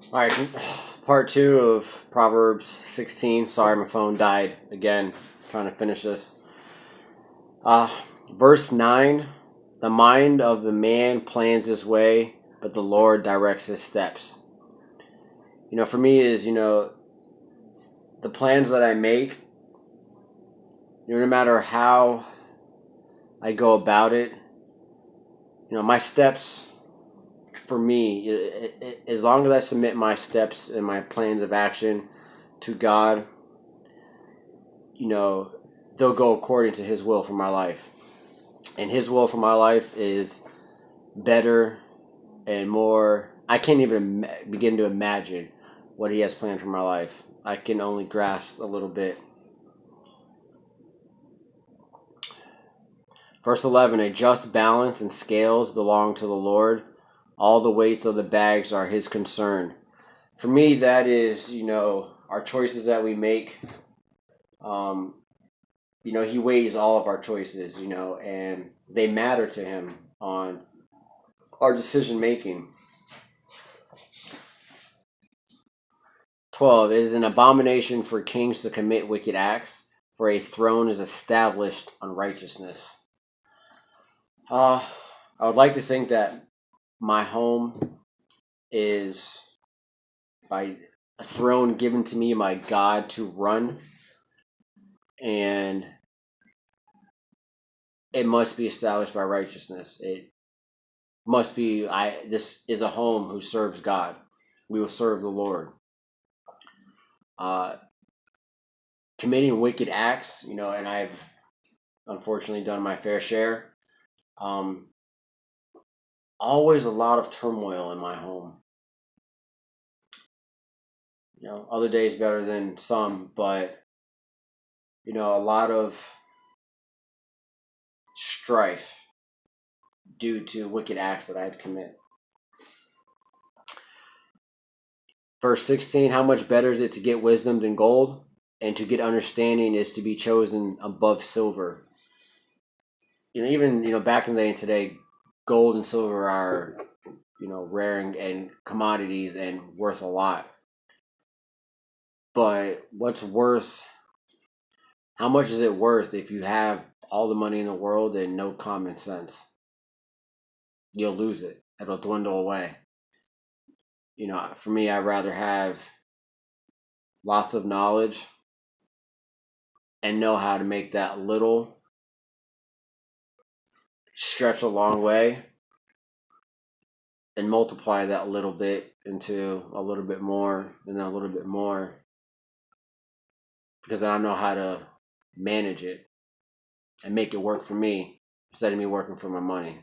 All right, part two of Proverbs 16. Sorry, my phone died again. Trying to finish this. Uh, Verse 9. The mind of the man plans his way, but the Lord directs his steps. For me is, the plans that I make, no matter how I go about it, my steps for me, as long as I submit my steps and my plans of action to God, they'll go according to His will for my life. And His will for my life is better and more. I can't even begin to imagine what He has planned for my life. I can only grasp a little bit. Verse 11, a just balance and scales belong to the Lord. All the weights of the bags are His concern. For me, that is, our choices that we make. He weighs all of our choices, and they matter to Him on our decision making. 12, it is an abomination for kings to commit wicked acts, for a throne is established on righteousness. I would like to think that my home is by a throne given to me by God to run, and it must be established by righteousness. It must be, this is a home who serves God. We will serve the Lord. Committing wicked acts, and I've unfortunately done my fair share. Always a lot of turmoil in my home. Other days better than some, but a lot of strife due to wicked acts that I had to commit. Verse 16, how much better is it to get wisdom than gold, and to get understanding is to be chosen above silver. Even back in the day and today, gold and silver are rare and commodities and worth a lot. But how much is it worth if you have all the money in the world and no common sense? You'll lose it. It'll dwindle away. For me, I'd rather have lots of knowledge and know how to make that little stretch a long way and multiply that little bit into a little bit more and then a little bit more, because then I know how to manage it and make it work for me instead of me working for my money.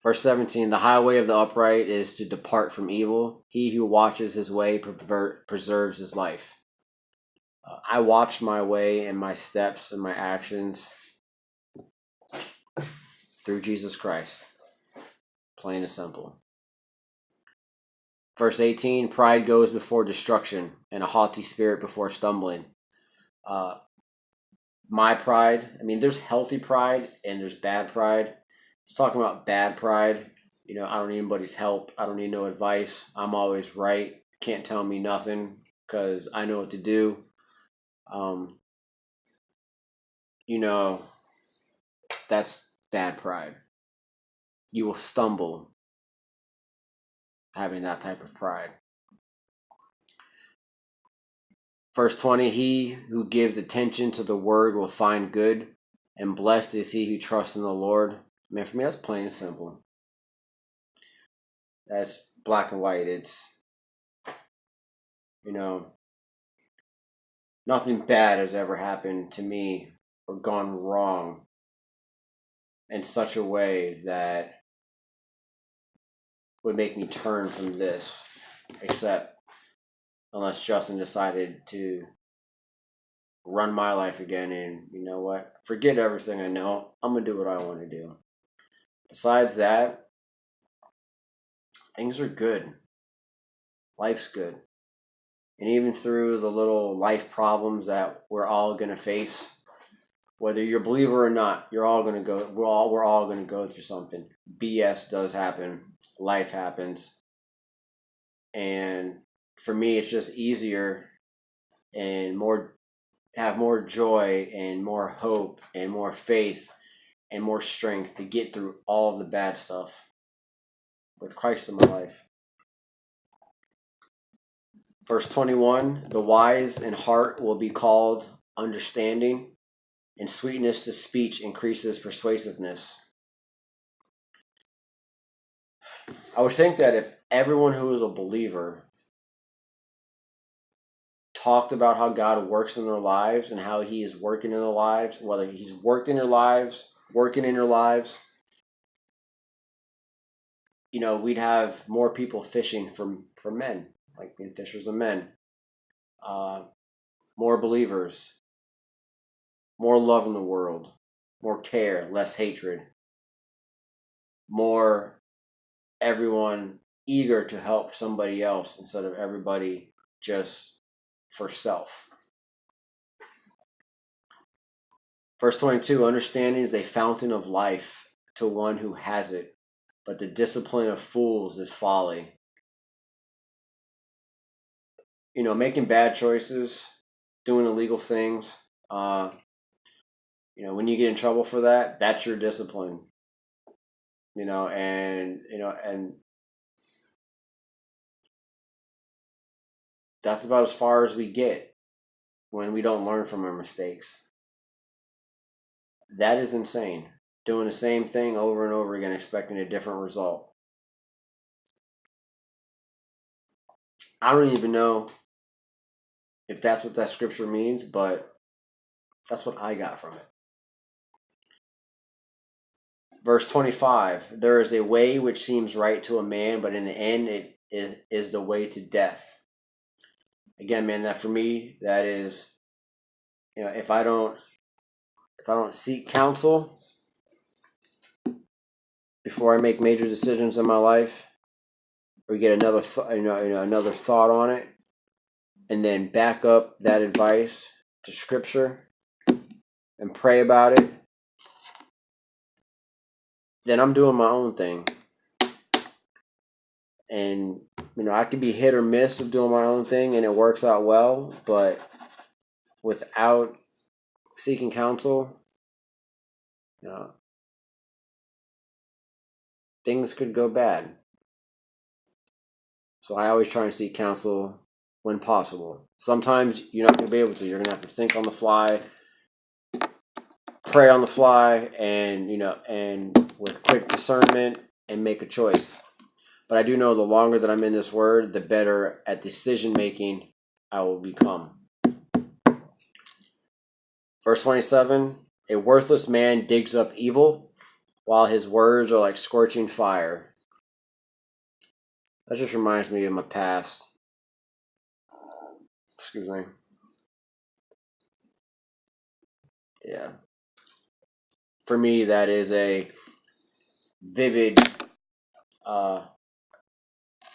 Verse 17, the highway of the upright is to depart from evil. He who watches his way preserves his life. I watch my way and my steps and my actions through Jesus Christ. Plain and simple. Verse 18, pride goes before destruction, and a haughty spirit before stumbling. My pride, there's healthy pride and there's bad pride. It's talking about bad pride. I don't need anybody's help. I don't need no advice. I'm always right. Can't tell me nothing because I know what to do. That's bad pride. You will stumble having that type of pride. Verse 20, he who gives attention to the word will find good, and blessed is he who trusts in the Lord. For me, that's plain and simple. That's black and white. It's, nothing bad has ever happened to me or gone wrong in such a way that would make me turn from this, except unless Justin decided to run my life again and, forget everything I know. I'm going to do what I want to do. Besides that, things are good. Life's good. And even through the little life problems that we're all going to face, whether you're a believer or not, we're all going to go through something. BS does happen. Life happens. And for me, it's just easier and have more joy and more hope and more faith and more strength to get through all of the bad stuff with Christ in my life. Verse 21, the wise in heart will be called understanding, and sweetness to speech increases persuasiveness. I would think that if everyone who is a believer talked about how God works in their lives and how he is working in their lives, whether he's worked in your lives, working in your lives, we'd have more people fishing for men, like being fishers of men. More believers, more love in the world, more care, less hatred, more everyone eager to help somebody else instead of everybody just for self. Verse 22, understanding is a fountain of life to one who has it, but the discipline of fools is folly. Making bad choices, doing illegal things, when you get in trouble for that, that's your discipline. And that's about as far as we get when we don't learn from our mistakes. That is insane. Doing the same thing over and over again, expecting a different result. I don't even know if that's what that scripture means, but that's what I got from it. Verse 25, there is a way which seems right to a man, but in the end it is the way to death. Again, man, that for me, that is, if I don't seek counsel before I make major decisions in my life, or get another thought on it, and then back up that advice to scripture and pray about it, then I'm doing my own thing. And I could be hit or miss of doing my own thing, and it works out well, but without seeking counsel, things could go bad. So I always try and seek counsel when possible. Sometimes you're not going to be able to. You're going to have to think on the fly, pray on the fly, and with quick discernment and make a choice. But I do know the longer that I'm in this word, the better at decision making I will become. Verse 27, a worthless man digs up evil, while his words are like scorching fire. That just reminds me of my past. Excuse me. Yeah. For me, that is a vivid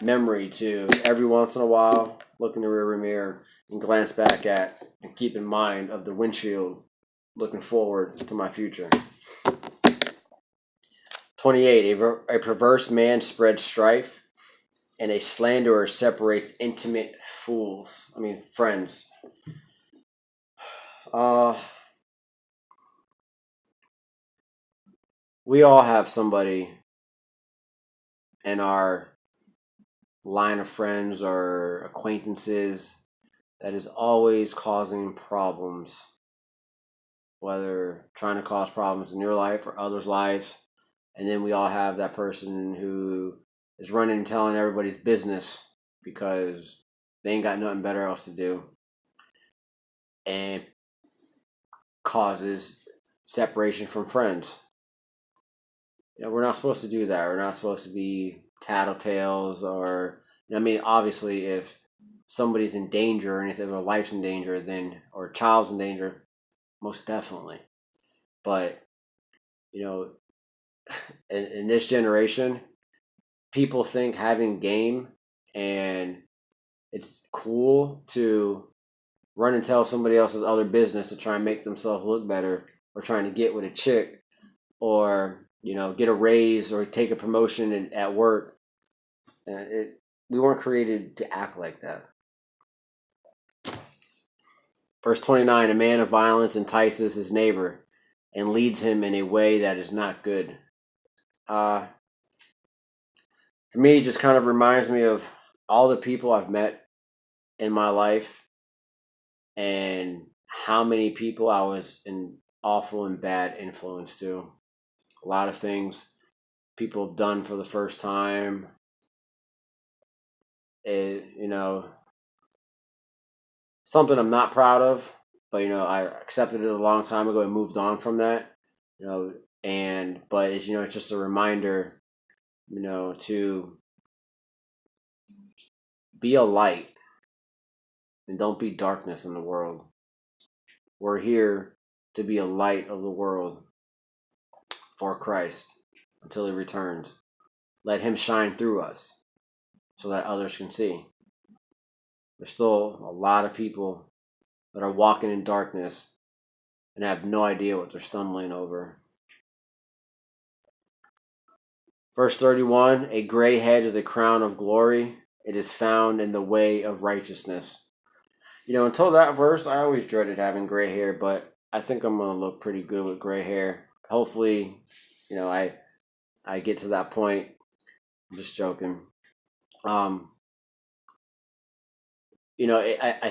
memory to every once in a while look in the rearview mirror and glance back at and keep in mind of the windshield looking forward to my future. 28, a perverse man spreads strife, and a slanderer separates intimate friends. We all have somebody in our line of friends or acquaintances that is always causing problems, whether trying to cause problems in your life or others' lives. And then we all have that person who is running and telling everybody's business because they ain't got nothing better else to do, and causes separation from friends. We're not supposed to do that. We're not supposed to be tattletales obviously if somebody's in danger or anything, or life's in danger, or a child's in danger, most definitely. But, in this generation, people think having game and it's cool to run and tell somebody else's other business to try and make themselves look better or trying to get with a chick, or get a raise or take a promotion at work. We weren't created to act like that. Verse 29, a man of violence entices his neighbor and leads him in a way that is not good. For me, it just kind of reminds me of all the people I've met in my life and how many people I was an awful and bad influence to. A lot of things people have done for the first time. Something I'm not proud of, but I accepted it a long time ago and moved on from that. But it's just a reminder, to be a light and don't be darkness in the world. We're here to be a light of the world for Christ until he returns. Let him shine through us so that others can see. There's still a lot of people that are walking in darkness and have no idea what they're stumbling over. Verse 31, a gray head is a crown of glory. It is found in the way of righteousness. Until that verse, I always dreaded having gray hair, but I think I'm going to look pretty good with gray hair. Hopefully, I get to that point. I'm just joking. I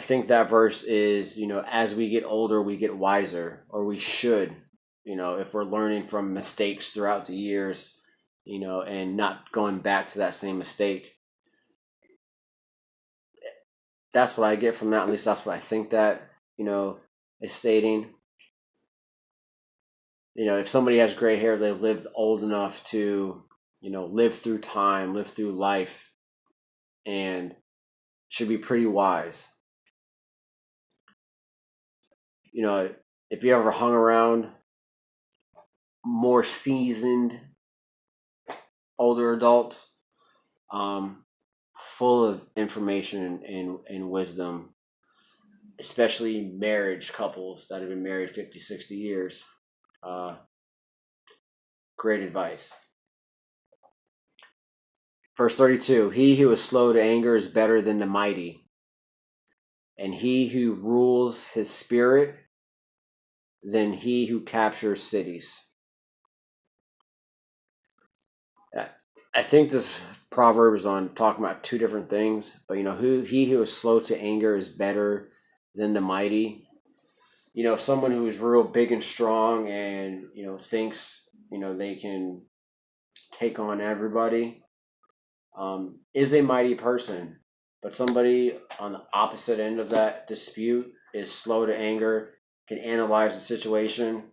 think that verse is, as we get older, we get wiser, or we should, if we're learning from mistakes throughout the years, and not going back to that same mistake. That's what I get from that. At least that's what I think that, is stating. If somebody has gray hair, they lived old enough to, live through time, live through life, and should be pretty wise. If you ever hung around more seasoned older adults, full of information and wisdom, especially marriage couples that have been married 50, 60 years. Great advice. Verse 32, he who is slow to anger is better than the mighty, and he who rules his spirit than he who captures cities. I think this proverb is on talking about two different things, but he who is slow to anger is better than the mighty. Someone who is real big and strong and thinks they can take on everybody is a mighty person, but somebody on the opposite end of that dispute is slow to anger, can analyze the situation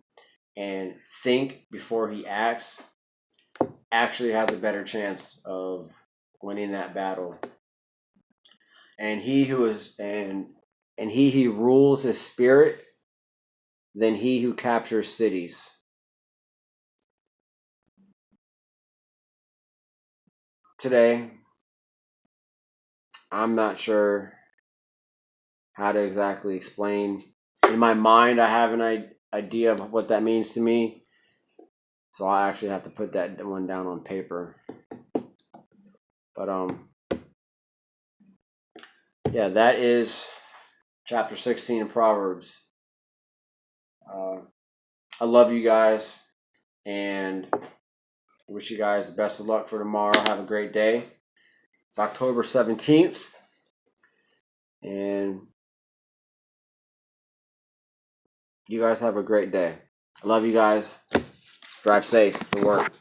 and think before he acts, actually has a better chance of winning that battle. And he who rules his spirit than he who captures cities. Today, I'm not sure how to exactly explain. In my mind, I have an idea of what that means to me. So I actually have to put that one down on paper. But yeah, that is chapter 16 of Proverbs. I love you guys and wish you guys the best of luck for tomorrow. Have a great day. It's October 17th. And you guys have a great day. I love you guys. Drive safe to work.